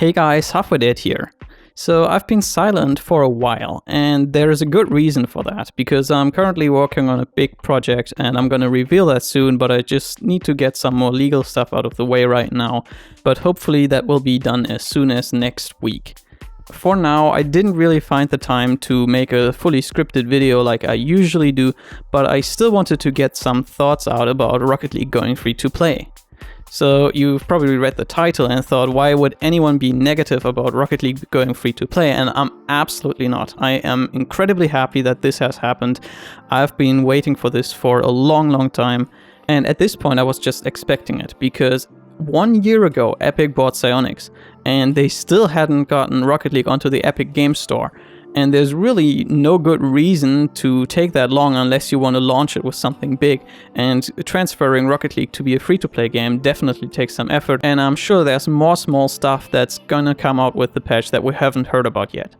Hey guys, Halfway Dead here. So I've been silent for a while, and there is a good reason for that, because I'm currently working on a big project and I'm gonna reveal that soon, but I just need to get some more legal stuff out of the way right now. But hopefully that will be done as soon as next week. For now, I didn't really find the time to make a fully scripted video like I usually do, but I still wanted to get some thoughts out about Rocket League going free to play. So you've probably read the title and thought, why would anyone be negative about Rocket League going free to play? And I'm absolutely not. I am incredibly happy that this has happened. I've been waiting for this for a long time. And at this point I was just expecting it, because 1 year ago Epic bought Psyonix and they still hadn't gotten Rocket League onto the Epic Game Store. And there's really no good reason to take that long unless you want to launch it with something big. And transferring Rocket League to be a free-to-play game definitely takes some effort. And I'm sure there's more small stuff that's gonna come out with the patch that we haven't heard about yet.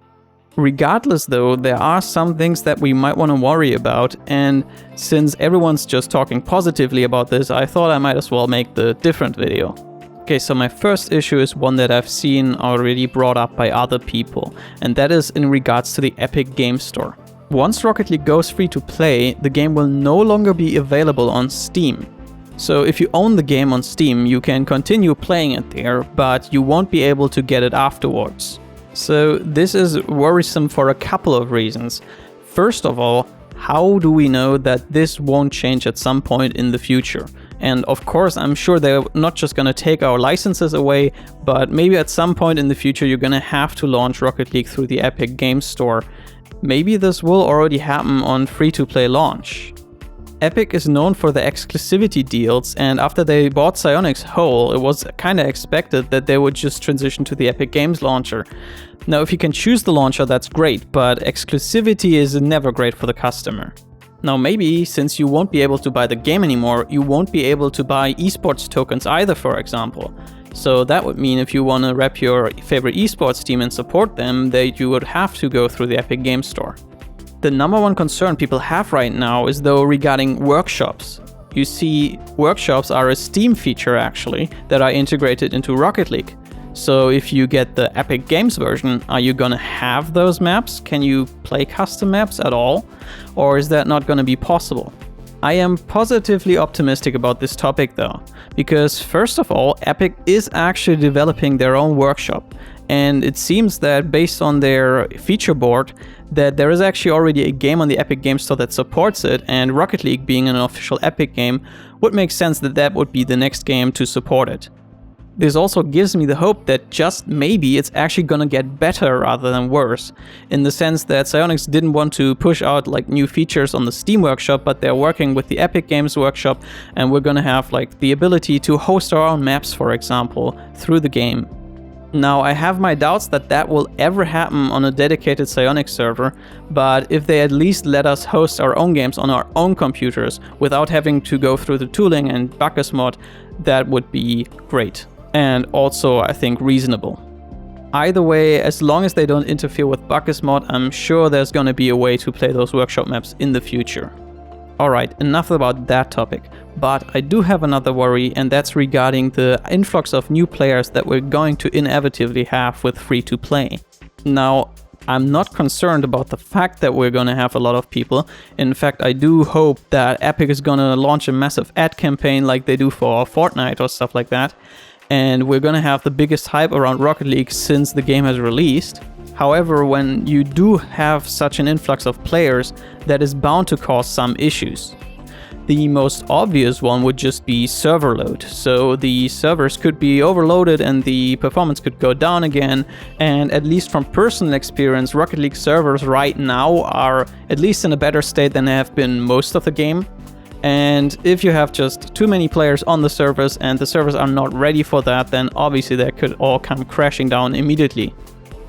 Regardless though, there are some things that we might want to worry about. And since everyone's just talking positively about this, I thought I might as well make the different video. Okay, so my first issue is one that I've seen already brought up by other people, and that is in regards to the Epic Game Store. Once Rocket League goes free to play, the game will no longer be available on Steam. So if you own the game on Steam, you can continue playing it there, but you won't be able to get it afterwards. So this is worrisome for a couple of reasons. First of all, how do we know that this won't change at some point in the future? And of course, I'm sure they're not just gonna take our licenses away, but maybe at some point in the future you're gonna have to launch Rocket League through the Epic Game Store. Maybe this will already happen on free-to-play launch. Epic is known for the exclusivity deals, and after they bought Psyonix whole, it was kinda expected that they would just transition to the Epic Games launcher. Now, if you can choose the launcher, that's great, but exclusivity is never great for the customer. Now maybe, since you won't be able to buy the game anymore, you won't be able to buy esports tokens either, for example. So that would mean if you want to rep your favorite esports team and support them, that you would have to go through the Epic Game Store. The number one concern people have right now is though regarding workshops. You see, workshops are a Steam feature actually, that are integrated into Rocket League. So if you get the Epic Games version, are you gonna have those maps? Can you play custom maps at all? Or is that not gonna be possible? I am positively optimistic about this topic though, because first of all, Epic is actually developing their own workshop. And it seems that based on their feature board, that there is actually already a game on the Epic Game Store that supports it, and Rocket League being an official Epic game would make sense that that would be the next game to support it. This also gives me the hope that just maybe it's actually gonna get better rather than worse, in the sense that Psyonix didn't want to push out like new features on the Steam workshop, but they're working with the Epic Games workshop, and we're gonna have like the ability to host our own maps, for example, through the game. Now, I have my doubts that that will ever happen on a dedicated Psyonix server, but if they at least let us host our own games on our own computers without having to go through the tooling and Bacchus mod, that would be great. And also, I think, reasonable. Either way, as long as they don't interfere with Bacchus mod, I'm sure there's gonna be a way to play those workshop maps in the future. Alright, enough about that topic, but I do have another worry, and that's regarding the influx of new players that we're going to inevitably have with free-to-play. Now, I'm not concerned about the fact that we're gonna have a lot of people. In fact, I do hope that Epic is gonna launch a massive ad campaign like they do for Fortnite or stuff like that. And we're gonna have the biggest hype around Rocket League since the game has released. However, when you do have such an influx of players, that is bound to cause some issues. The most obvious one would just be server load. So the servers could be overloaded and the performance could go down again. And at least from personal experience, Rocket League servers right now are at least in a better state than they have been most of the game. And if you have just too many players on the servers and the servers are not ready for that, then obviously that could all come crashing down immediately.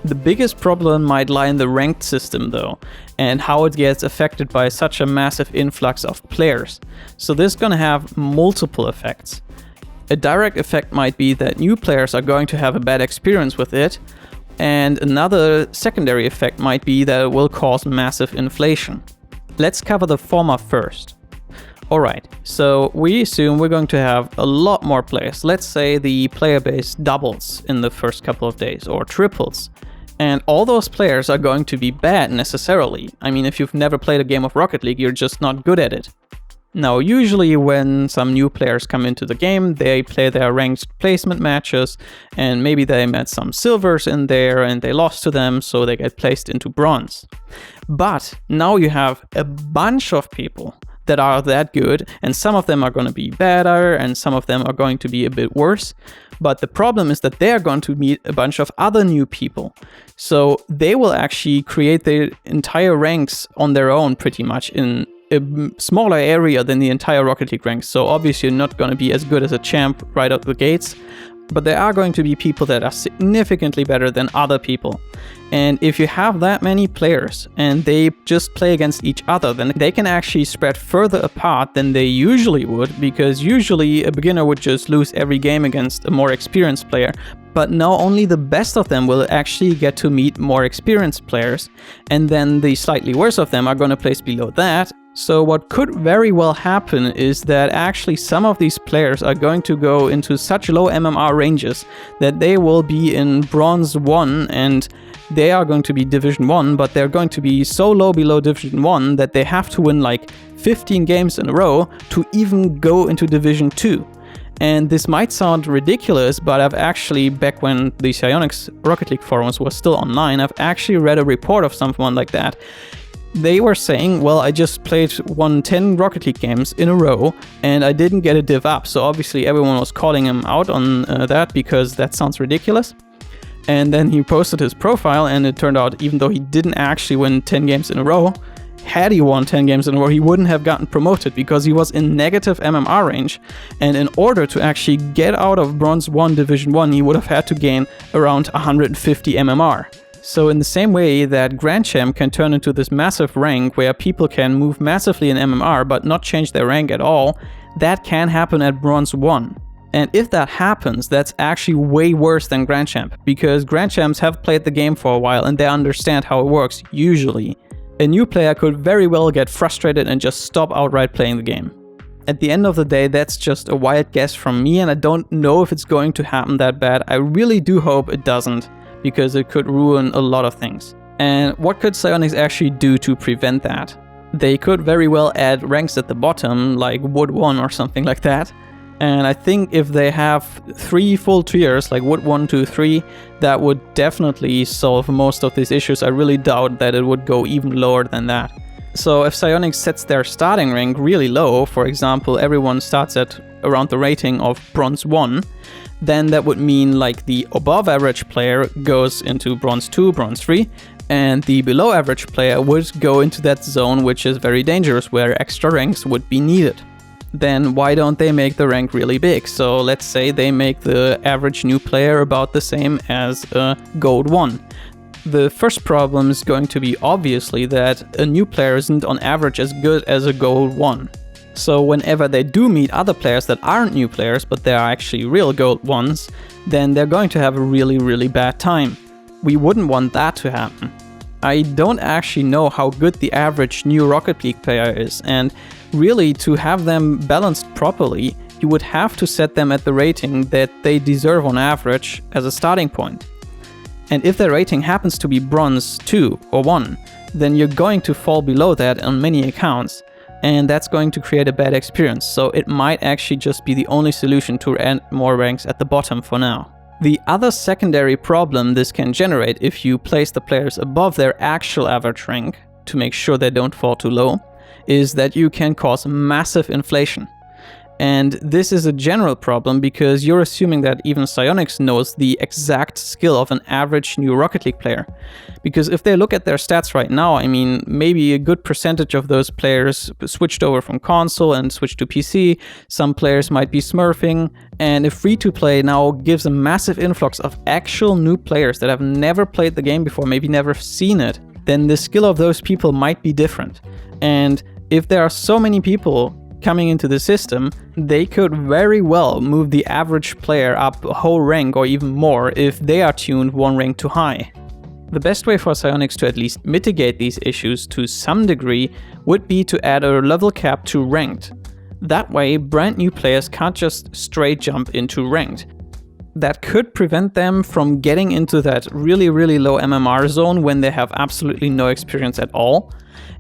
The biggest problem might lie in the ranked system though, and how it gets affected by such a massive influx of players. So this is gonna have multiple effects. A direct effect might be that new players are going to have a bad experience with it, and another secondary effect might be that it will cause massive inflation. Let's cover the former first. Alright, so we assume we're going to have a lot more players. Let's say the player base doubles in the first couple of days, or triples. And all those players are going to be bad necessarily. I mean, if you've never played a game of Rocket League, you're just not good at it. Now, usually when some new players come into the game, they play their ranked placement matches, and maybe they met some silvers in there and they lost to them, so they get placed into bronze. But now you have a bunch of people that are that good, and some of them are going to be better, and some of them are going to be a bit worse. But the problem is that they're going to meet a bunch of other new people. So they will actually create their entire ranks on their own pretty much in a smaller area than the entire Rocket League ranks. So obviously you're not going to be as good as a champ right out the gates, but there are going to be people that are significantly better than other people. And if you have that many players and they just play against each other, then they can actually spread further apart than they usually would, because usually a beginner would just lose every game against a more experienced player. But now only the best of them will actually get to meet more experienced players, and then the slightly worse of them are going to place below that. So what could very well happen is that actually some of these players are going to go into such low MMR ranges that they will be in Bronze 1, and they are going to be Division 1, but they're going to be so low below Division 1 that they have to win like 15 games in a row to even go into Division 2. And this might sound ridiculous, but I've actually, back when the Psyonix Rocket League forums was still online, I've actually read a report of someone like that. They were saying, well, I just won 10 Rocket League games in a row, and I didn't get a div up. So obviously everyone was calling him out on that, because that sounds ridiculous. And then he posted his profile, and it turned out, even though he didn't actually win 10 games in a row, had he won 10 games in a row, he wouldn't have gotten promoted because he was in negative MMR range. And in order to actually get out of Bronze 1 Division 1, he would have had to gain around 150 MMR. So in the same way that Grand Champ can turn into this massive rank where people can move massively in MMR but not change their rank at all, that can happen at Bronze 1. And if that happens, that's actually way worse than Grand Champ, because Grand Champs have played the game for a while and they understand how it works, usually. A new player could very well get frustrated and just stop outright playing the game. At the end of the day, that's just a wild guess from me, and I don't know if it's going to happen that bad. I really do hope it doesn't, because it could ruin a lot of things. And what could Psyonix actually do to prevent that? They could very well add ranks at the bottom, like Wood 1 or something like that. And I think if they have 3 full tiers, like Wood 1, 2, 3, that would definitely solve most of these issues. I really doubt that it would go even lower than that. So if Psyonix sets their starting rank really low, for example, everyone starts at around the rating of Bronze 1, then that would mean like the above average player goes into Bronze 2, Bronze 3, and the below average player would go into that zone, which is very dangerous, where extra ranks would be needed. Then why don't they make the rank really big? So let's say they make the average new player about the same as a Gold 1. The first problem is going to be obviously that a new player isn't on average as good as a Gold 1. So whenever they do meet other players that aren't new players, but they are actually real Gold 1s, then they're going to have a really, really bad time. We wouldn't want that to happen. I don't actually know how good the average new Rocket League player is, and really to have them balanced properly, you would have to set them at the rating that they deserve on average as a starting point. And if their rating happens to be Bronze 2 or 1, then you're going to fall below that on many accounts, and that's going to create a bad experience. So it might actually just be the only solution to add more ranks at the bottom for now. The other secondary problem this can generate if you place the players above their actual average rank to make sure they don't fall too low is that you can cause massive inflation. And this is a general problem because you're assuming that even Psyonix knows the exact skill of an average new Rocket League player. Because if they look at their stats right now, I mean, maybe a good percentage of those players switched over from console and switched to PC. Some players might be smurfing. And if free-to-play now gives a massive influx of actual new players that have never played the game before, maybe never seen it, then the skill of those people might be different. And if there are so many people coming into the system, they could very well move the average player up a whole rank or even more if they are tuned one rank too high. The best way for Psyonix to at least mitigate these issues to some degree would be to add a level cap to ranked. That way, brand new players can't just straight jump into ranked. That could prevent them from getting into that really low MMR zone when they have absolutely no experience at all.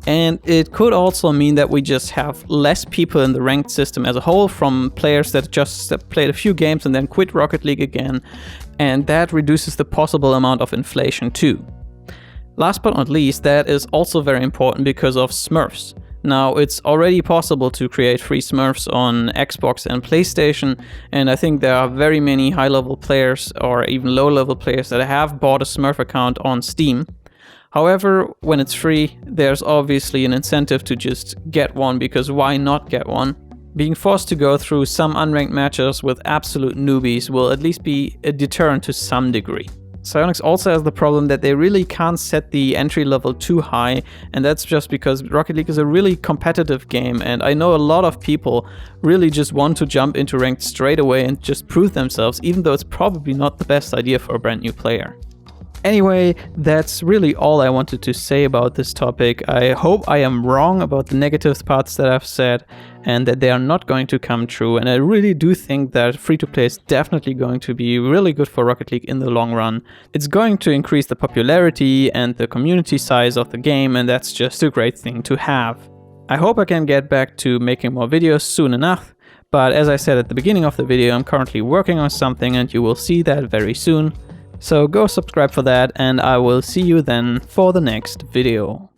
And it could also mean that we just have less people in the ranked system as a whole, from players that just played a few games and then quit Rocket League again, and that reduces the possible amount of inflation too. Last but not least, that is also very important because of Smurfs. Now, it's already possible to create free Smurfs on Xbox and PlayStation, and I think there are very many high-level players or even low-level players that have bought a Smurf account on Steam. However, when it's free, there's obviously an incentive to just get one, because why not get one? Being forced to go through some unranked matches with absolute newbies will at least be a deterrent to some degree. Psyonix also has the problem that they really can't set the entry level too high, and that's just because Rocket League is a really competitive game, and I know a lot of people really just want to jump into ranked straight away and just prove themselves, even though it's probably not the best idea for a brand new player. Anyway, that's really all I wanted to say about this topic. I hope I am wrong about the negative parts that I've said and that they are not going to come true. And I really do think that free-to-play is definitely going to be really good for Rocket League in the long run. It's going to increase the popularity and the community size of the game, and that's just a great thing to have. I hope I can get back to making more videos soon enough, but as I said at the beginning of the video, I'm currently working on something and you will see that very soon. So go subscribe for that, and I will see you then for the next video.